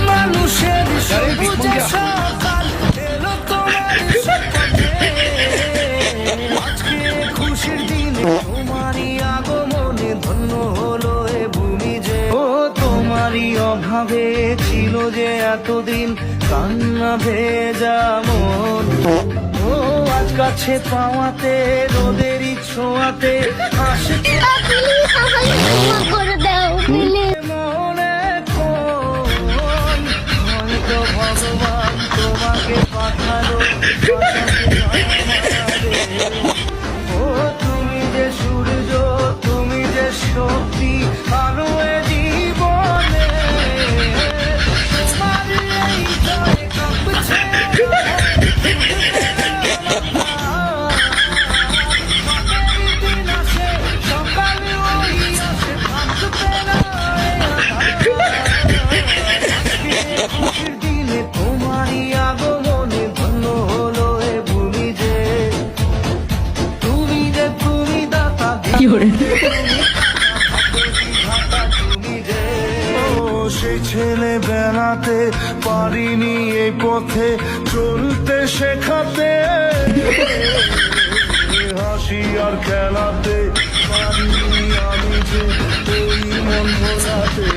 মানুষের সবুজে সকাল এলো তোমার আজকে খুশির দিনে তোমারই আগমনে ধন্য হলো এ ভূমি যে ও তোমারই অভাবে ছিল যে এতদিন কান্না ভেজা মন ও আজ কাছে পাওয়াতে রোদেরই ছোঁয়াতে হাসি করে দাও মনে কোন হয়তো ভগবান তোমাকে পাঠালো ও তুমি যে সূর্য তুমি যে শক্তি আলো এ জীবনে তোমার এই জয় কাঁপছে সকালে ওই আসে ভাবতে না খুশির দিনে তোমারই আগমনে ধন্য হলো এ ভূমি যে তুমি দাতা তুমি যে ও সেই ছেলে বেড়াতে পারিনি এই পথে চলতে শেখাতে হাসি আর খেলাতে পারিনি আমি যে ওই মন ভোলাতে